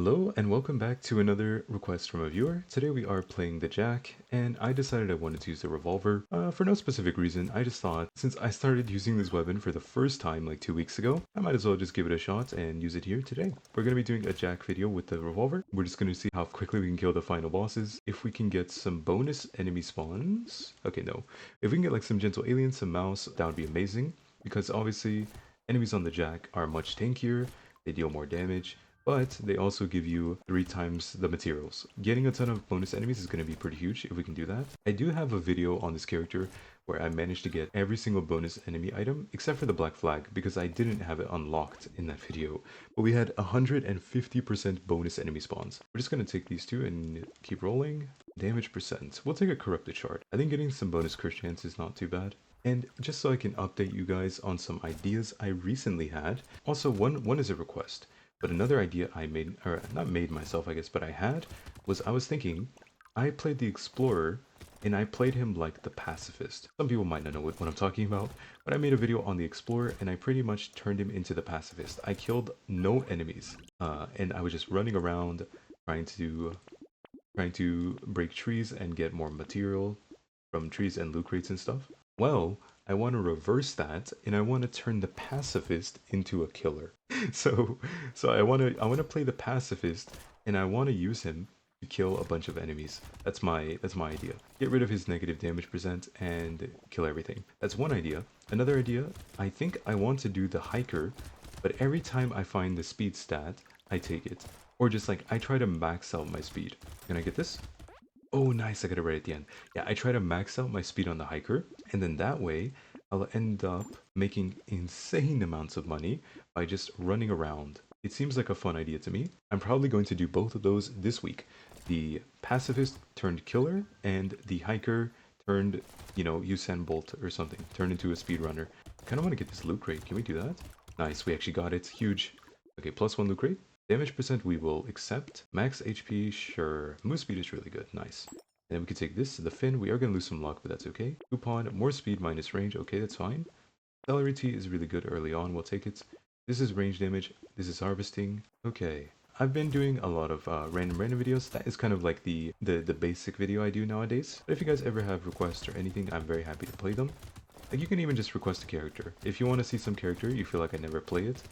Hello and welcome back to another request from a viewer. Today we are playing the Jack, and I decided I wanted to use the revolver for no specific reason. I just thought since I started using this weapon for the first time like 2 weeks ago, I might as well just give it a shot and use it here today. We're going to be doing a Jack video with the revolver. We're just going to see how quickly we can kill the final bosses. If we can get some bonus enemy spawns. Okay, no. If we can get like some gentle aliens, some mouse, that would be amazing. Because obviously enemies on the Jack are much tankier, they deal more damage, but they also give you 3 times the materials. Getting a ton of bonus enemies is going to be pretty huge if we can do that. I do have a video on this character where I managed to get every single bonus enemy item except for the black flag because I didn't have it unlocked in that video. But we had 150% bonus enemy spawns. We're just going to take these two and keep rolling. Damage percent. We'll take a corrupted shard. I think getting some bonus crit chance is not too bad. And just so I can update you guys on some ideas I recently had. Also, one is a request. But another idea I made, or not made myself, I guess, but I had, was I was thinking, I played the Explorer, and I played him like the Pacifist. Some people might not know what I'm talking about, but I made a video on the Explorer, and I pretty much turned him into the Pacifist. I killed no enemies, and I was just running around trying to break trees and get more material from trees and loot crates and stuff. Well, I want to reverse that, and I want to turn the pacifist into a killer. So, so I want to play the pacifist, and I want to use him to kill a bunch of enemies. That's my idea. Get rid of his negative damage percent and kill everything. That's one idea. Another idea, I think I want to do the hiker, but every time I find the speed stat, I take it. Or just like I try to max out my speed. Can I get this? Oh, nice, I got it right at the end. Yeah, I try to max out my speed on the hiker, and then that way, I'll end up making insane amounts of money by just running around. It seems like a fun idea to me. I'm probably going to do both of those this week. The pacifist turned killer, and the hiker turned, Usain Bolt or something. Turned into a speedrunner. I kind of want to get this loot crate. Can we do that? Nice, we actually got it. Huge. Okay, +1 loot crate. Damage percent we will accept. Max HP, sure. Move speed is really good, nice. And then we can take this, the fin. We are going to lose some luck, but that's okay. Coupon, more speed minus range. Okay, that's fine. Celerity is really good early on. We'll take it. This is range damage. This is harvesting. Okay. I've been doing a lot of random videos. That is kind of like the basic video I do nowadays. But if you guys ever have requests or anything, I'm very happy to play them. Like, you can even just request a character. If you want to see some character, you feel like I never play it,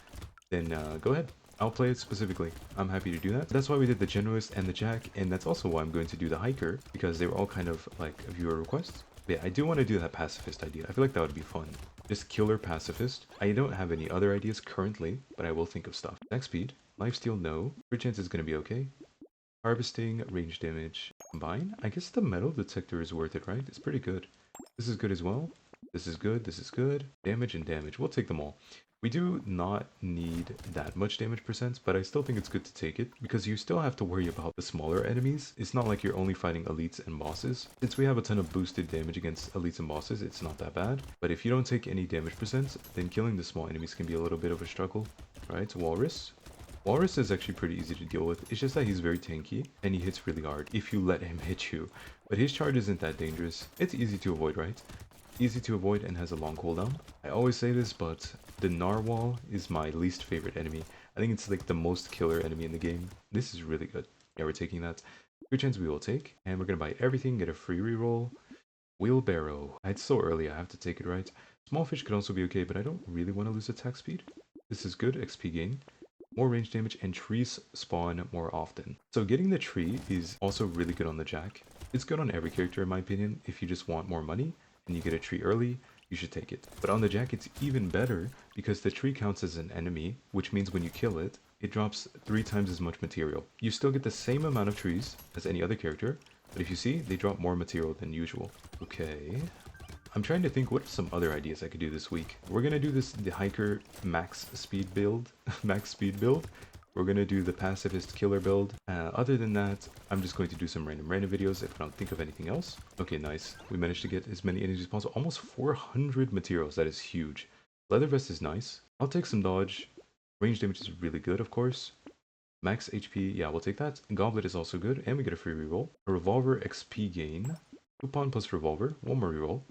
then go ahead. I'll play it specifically. I'm happy to do that. That's why we did the Generalist and the Jack, and that's also why I'm going to do the Hiker, because they were all kind of like viewer requests. But yeah, I do want to do that pacifist idea. I feel like that would be fun. Just killer pacifist. I don't have any other ideas currently, but I will think of stuff. Attack speed. Lifesteal, no. Crit chance is going to be okay. Harvesting, range damage. Combine? I guess the metal detector is worth it, right? It's pretty good. This is good as well. This is good. This is good. Damage and damage. We'll take them all. We do not need that much damage percent, but I still think it's good to take it, because you still have to worry about the smaller enemies. It's not like you're only fighting elites and bosses. Since we have a ton of boosted damage against elites and bosses, it's not that bad. But if you don't take any damage percent, then killing the small enemies can be a little bit of a struggle. Right, Walrus. Walrus is actually pretty easy to deal with. It's just that he's very tanky, and he hits really hard if you let him hit you. But his charge isn't that dangerous. It's easy to avoid, right? Easy to avoid and has a long cooldown. I always say this, but the narwhal is my least favorite enemy. I think it's like the most killer enemy in the game. This is really good. Yeah, we're taking that. Crit chance we will take, and we're gonna buy everything, get a free reroll. Wheelbarrow. It's so early, I have to take it, right? Small fish could also be okay, but I don't really want to lose attack speed. This is good, XP gain. More range damage, and trees spawn more often. So getting the tree is also really good on the Jack. It's good on every character in my opinion. If you just want more money and you get a tree early, you should take it. But on the Jack it's even better because the tree counts as an enemy, which means when you kill it, it drops 3 times as much material. You still get the same amount of trees as any other character, but if you see, they drop more material than usual. Okay. I'm trying to think what are some other ideas I could do this week. We're gonna do the hiker max speed build. Max speed build. We're gonna do the pacifist killer build. Other than that, I'm just going to do some random videos if I don't think of anything else. Okay, nice. We managed to get as many energies as possible. Almost 400 materials. That is huge. Leather vest is nice. I'll take some dodge. Range damage is really good, of course. Max HP, yeah, we'll take that. Goblet is also good, and we get a free reroll. A revolver XP gain. Coupon plus revolver. One more reroll.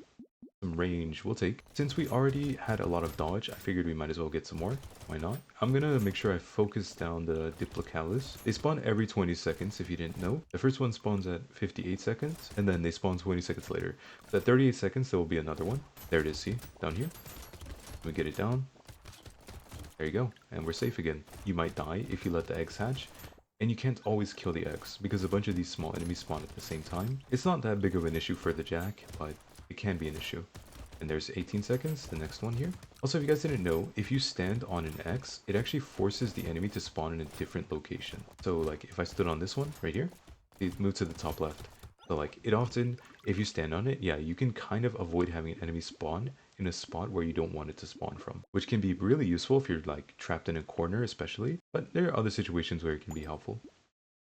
Some range we'll take. Since we already had a lot of dodge, I figured we might as well get some more. Why not? I'm gonna make sure I focus down the Diplocalus. They spawn every 20 seconds if you didn't know. The first one spawns at 58 seconds, and then they spawn 20 seconds later. So at 38 seconds, there will be another one. There it is, see? Down here. We get it down. There you go. And we're safe again. You might die if you let the eggs hatch. And you can't always kill the eggs, because a bunch of these small enemies spawn at the same time. It's not that big of an issue for the Jack, but it can be an issue. And there's 18 seconds, the next one here. Also, if you guys didn't know, if you stand on an X, it actually forces the enemy to spawn in a different location. So like, if I stood on this one, right here, it moved to the top left. So like, it often, if you stand on it, yeah, you can kind of avoid having an enemy spawn in a spot where you don't want it to spawn from. Which can be really useful if you're like trapped in a corner especially, but there are other situations where it can be helpful.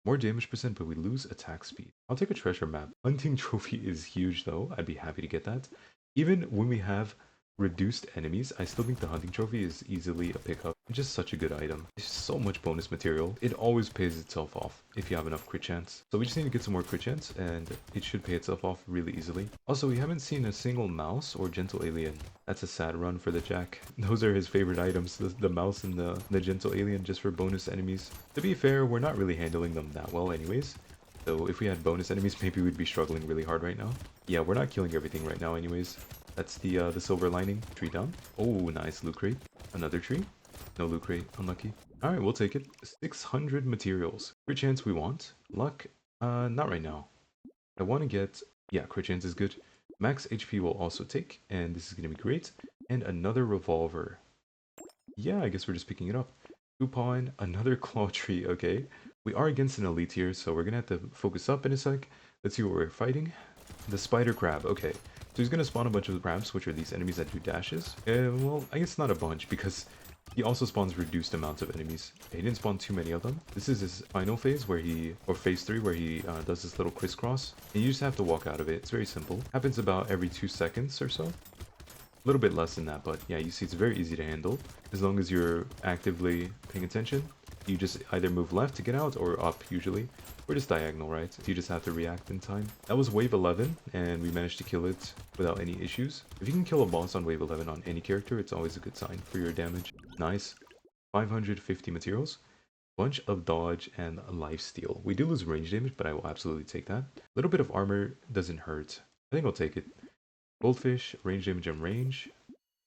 More damage percent, but we lose attack speed. I'll take a treasure map. Hunting trophy is huge though, I'd be happy to get that. Even when we have reduced enemies, I still think the hunting trophy is easily a pickup. It's just such a good item. There's so much bonus material. It always pays itself off if you have enough crit chance. So we just need to get some more crit chance and it should pay itself off really easily. Also, we haven't seen a single mouse or gentle alien. That's a sad run for the Jack. Those are his favorite items, the mouse and the gentle alien just for bonus enemies. To be fair, we're not really handling them that well anyways. So if we had bonus enemies, maybe we'd be struggling really hard right now. Yeah, we're not killing everything right now anyways. That's the silver lining. Tree down. Oh, nice loot crate. Another tree. No loot crate. Unlucky. Alright, we'll take it. 600 materials. Crit chance we want. Luck, not right now. I want to get... Yeah, crit chance is good. Max HP will also take, and this is going to be great. And another revolver. Yeah, I guess we're just picking it up. Coupon, another claw tree, okay. We are against an elite here, so we're going to have to focus up in a sec. Let's see what we're fighting. The spider crab, okay. So he's going to spawn a bunch of crabs, which are these enemies that do dashes. Well, I guess not a bunch, because he also spawns reduced amounts of enemies. He didn't spawn too many of them. This is his final phase, where or phase 3, where he does this little crisscross. And you just have to walk out of it. It's very simple. Happens about every 2 seconds or so. A little bit less than that, but yeah, you see it's very easy to handle. As long as you're actively paying attention. You just either move left to get out, or up usually. Or just diagonal, right? You just have to react in time. That was wave 11, and we managed to kill it without any issues. If you can kill a boss on wave 11 on any character, it's always a good sign for your damage. Nice. 550 materials. Bunch of dodge and lifesteal. We do lose range damage, but I will absolutely take that. A little bit of armor doesn't hurt. I think I'll take it. Goldfish, range damage and range.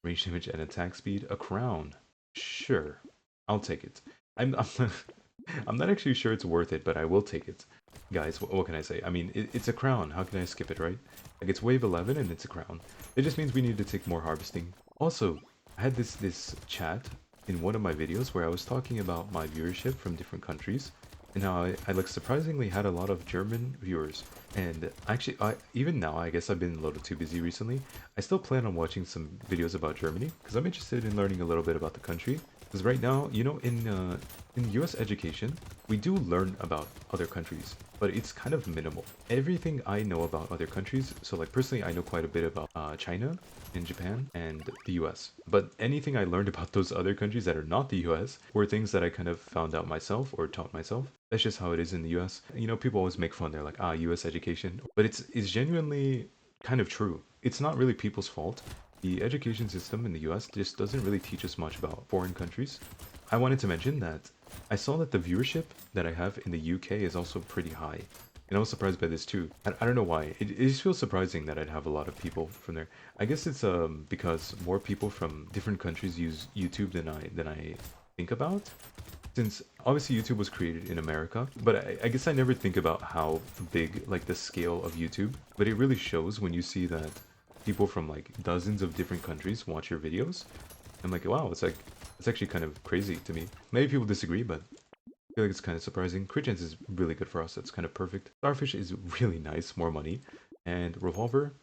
Range damage and attack speed. A crown. Sure. I'll take it. I'm not actually sure it's worth it, but I will take it. Guys, what can I say? I mean, it's a crown. How can I skip it, right? Like, it's wave 11 and it's a crown. It just means we need to take more harvesting. Also, I had this chat in one of my videos where I was talking about my viewership from different countries. And how I like surprisingly had a lot of German viewers. And actually, even now, I guess I've been a little too busy recently. I still plan on watching some videos about Germany, because I'm interested in learning a little bit about the country. Because right now, you know, in US education, we do learn about other countries, but it's kind of minimal. Everything I know about other countries, so like personally, I know quite a bit about China and Japan and the US. But anything I learned about those other countries that are not the US were things that I kind of found out myself or taught myself. That's just how it is in the US. You know, people always make fun. They're like, US education. But it's genuinely kind of true. It's not really people's fault. The education system in the US just doesn't really teach us much about foreign countries. I wanted to mention that I saw that the viewership that I have in the UK is also pretty high. And I was surprised by this too. I don't know why. It just feels surprising that I'd have a lot of people from there. I guess it's because more people from different countries use YouTube than I think about. Since obviously YouTube was created in America, but I guess I never think about how big like the scale of YouTube. But it really shows when you see that people from like dozens of different countries watch your videos. I'm like, wow, it's actually kind of crazy to me. Maybe people disagree, but I feel like it's kind of surprising. Crit chance is really good for us. That's kind of perfect. Starfish is really nice, more money. And revolver,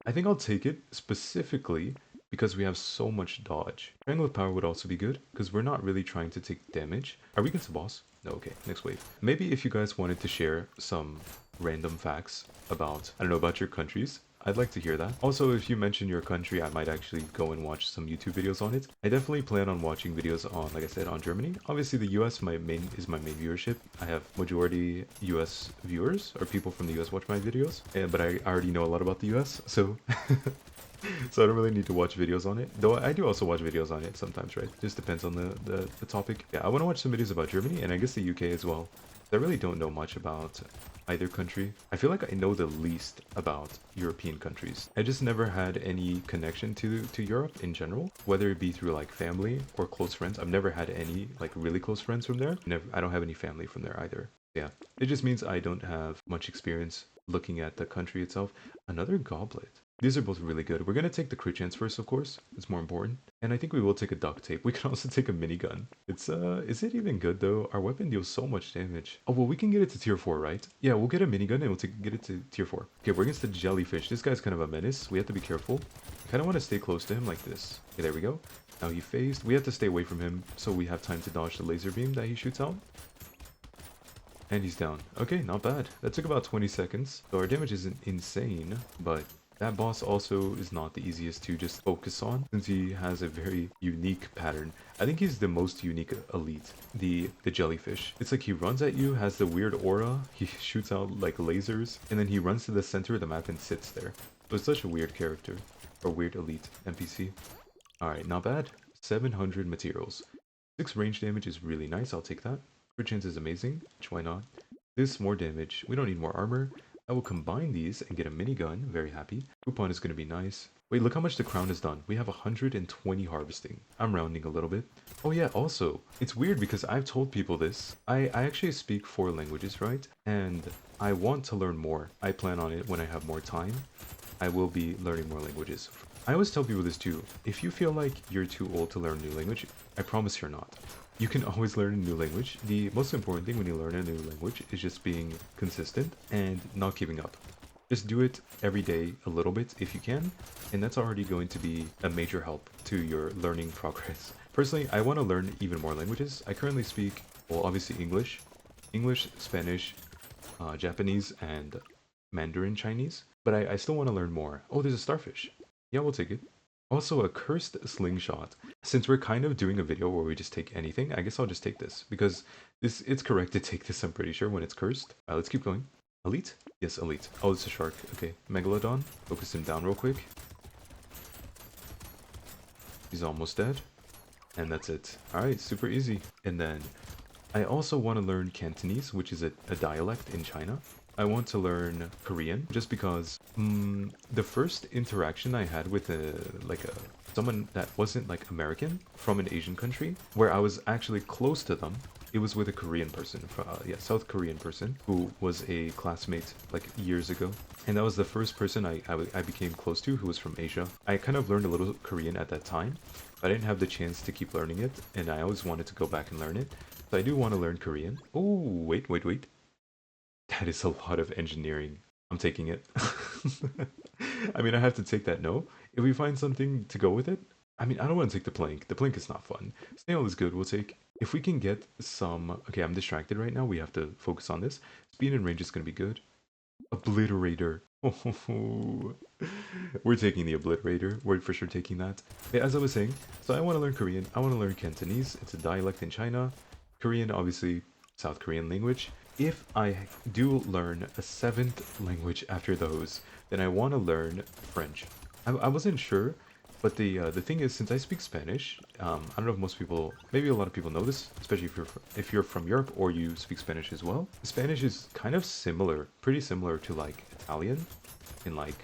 I think I'll take it specifically because we have so much dodge. Triangle of Power would also be good because we're not really trying to take damage. Are we against the boss? No, okay, next wave. Maybe if you guys wanted to share some random facts about, I don't know, about your countries, I'd like to hear that. Also, if you mention your country, I might actually go and watch some YouTube videos on it. I definitely plan on watching videos on, like I said, on Germany. Obviously, the US is my main viewership. I have majority US viewers, or people from the US watch my videos. But I already know a lot about the US, so so I don't really need to watch videos on it. Though I do also watch videos on it sometimes, right? Just depends on the topic. Yeah, I want to watch some videos about Germany and I guess the UK as well. I really don't know much about either country. I feel like I know the least about European countries. I just never had any connection to Europe in general, whether it be through like family or close friends. I've never had any like really close friends from there. Never, I don't have any family from there either. Yeah, it just means I don't have much experience looking at the country itself. Another goblet. These are both really good. We're going to take the crit chance first, of course. It's more important. And I think we will take a duct tape. We can also take a minigun. Is it even good though? Our weapon deals so much damage. Oh, well, we can get it to tier 4, right? Yeah, we'll get a minigun and get it to tier 4. Okay, we're against the jellyfish. This guy's kind of a menace. We have to be careful. I kind of want to stay close to him like this. Okay, there we go. Now he phased. We have to stay away from him so we have time to dodge the laser beam that he shoots out. And he's down. Okay, not bad. That took about 20 seconds. So our damage isn't insane, but that boss also is not the easiest to just focus on since he has a very unique pattern. I think he's the most unique elite, the jellyfish. It's like he runs at you, has the weird aura, he shoots out like lasers, and then he runs to the center of the map and sits there. So it's such a weird character, or weird elite NPC. Alright, not bad. 700 materials. 6 range damage is really nice, I'll take that. Crit chance is amazing, why not? This more damage, we don't need more armor. I will combine these and get a minigun, very happy. Coupon is going to be nice. Wait, look how much the crown has done. We have 120 harvesting. I'm rounding a little bit. Oh yeah, also, it's weird because I've told people this. I actually speak 4 languages, right? And I want to learn more. I plan on it when I have more time. I will be learning more languages. I always tell people this too. If you feel like you're too old to learn a new language, I promise you're not. You can always learn a new language. The most important thing when you learn a new language is just being consistent and not giving up. Just do it every day a little bit if you can, and that's already going to be a major help to your learning progress. Personally, I want to learn even more languages. I currently speak, well, obviously English, Spanish, Japanese, and Mandarin Chinese, but I still want to learn more. Oh, there's a starfish. Yeah, we'll take it. Also, a cursed slingshot. Since we're kind of doing a video where we just take anything, I guess I'll just take this. Because it's correct to take this, I'm pretty sure, when it's cursed. Let's keep going. Elite? Yes, elite. Oh, it's a shark. Okay, Megalodon. Focus him down real quick. He's almost dead. And that's it. Alright, super easy. And then, I also want to learn Cantonese, which is a dialect in China. I want to learn Korean just because the first interaction I had with someone that wasn't like American from an Asian country where I was actually close to them, it was with a Korean person, South Korean person who was a classmate like years ago. And that was the first person I became close to who was from Asia. I kind of learned a little Korean at that time, but I didn't have the chance to keep learning it, and I always wanted to go back and learn it. So I do want to learn Korean. Oh, wait. That is a lot of engineering. I'm taking it. I mean, I have to take that no. If we find something to go with it, I mean, I don't want to take the plank. The plank is not fun. Snail is good. We'll take... If we can get some... Okay, I'm distracted right now. We have to focus on this. Speed and range is going to be good. Obliterator. Oh, we're taking the Obliterator. We're for sure taking that. Okay, as I was saying, so I want to learn Korean. I want to learn Cantonese. It's a dialect in China. Korean, obviously, South Korean language. If I do learn a 7th language after those, then I want to learn French. I wasn't sure, but the thing is, since I speak Spanish, I don't know if most people, maybe a lot of people know this, especially if you're from Europe or you speak Spanish as well. Spanish is kind of similar, pretty similar to like Italian, and like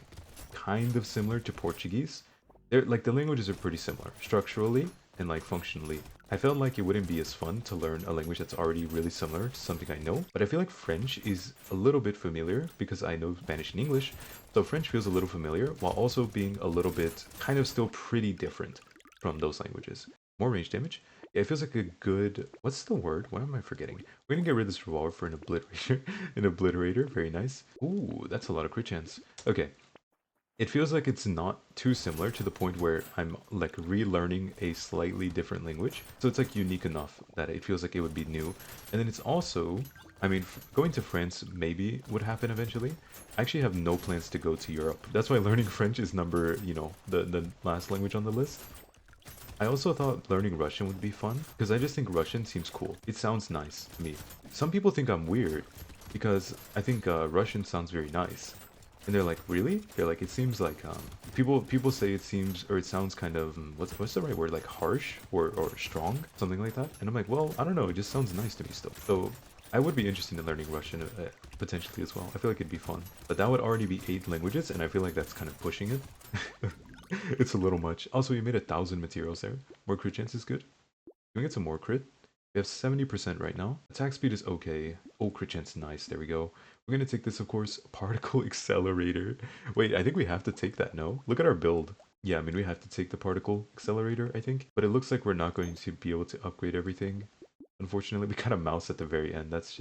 kind of similar to Portuguese. They're like the languages are pretty similar structurally and like functionally. I felt like it wouldn't be as fun to learn a language that's already really similar to something I know, but I feel like French is a little bit familiar because I know Spanish and English, so French feels a little familiar while also being a little bit kind of still pretty different from those languages. More range damage? Yeah, it feels like a good... What's the word? What am I forgetting? We're gonna get rid of this revolver for an obliterator. An obliterator, very nice. Ooh, that's a lot of crit chance. Okay, It feels like it's not too similar to the point where I'm like relearning a slightly different language. So it's like unique enough that it feels like it would be new. And then it's also, I mean, going to France maybe would happen eventually. I actually have no plans to go to Europe. That's why learning French is number, the last language on the list. I also thought learning Russian would be fun because I just think Russian seems cool. It sounds nice to me. Some people think I'm weird because I think Russian sounds very nice. And they're like, really? They're like, it seems like people say it seems or it sounds kind of what's the right word, like harsh or strong, something like that. And I'm like, well, I don't know, it just sounds nice to me still. So I would be interested in learning Russian potentially as well. I feel like it'd be fun, but that would already be 8 languages, and I feel like that's kind of pushing it. It's a little much. Also, you made 1,000 materials there. More crit chance is good. Can we get some more crit? We have 70% right now. Attack speed is okay. Oh, crit chance, nice. There we go. We're gonna take this, of course, particle accelerator. Wait, I think we have to take that, no? Look at our build. Yeah, I mean, we have to take the particle accelerator, I think. But it looks like we're not going to be able to upgrade everything. Unfortunately, we got a mouse at the very end. That's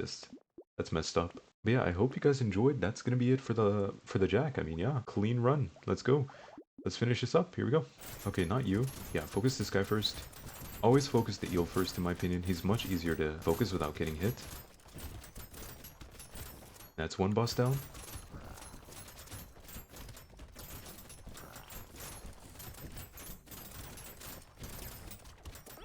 messed up. But yeah, I hope you guys enjoyed. That's gonna be it for the Jack. I mean, yeah, clean run. Let's go. Let's finish this up. Here we go. Okay, not you. Yeah, focus this guy first. Always focus the eel first, in my opinion. He's much easier to focus without getting hit. That's one boss down.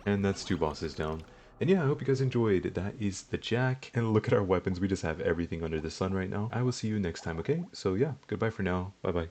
And that's two bosses down. And yeah, I hope you guys enjoyed. That is the Jack. And look at our weapons. We just have everything under the sun right now. I will see you next time, okay? So yeah, goodbye for now. Bye-bye.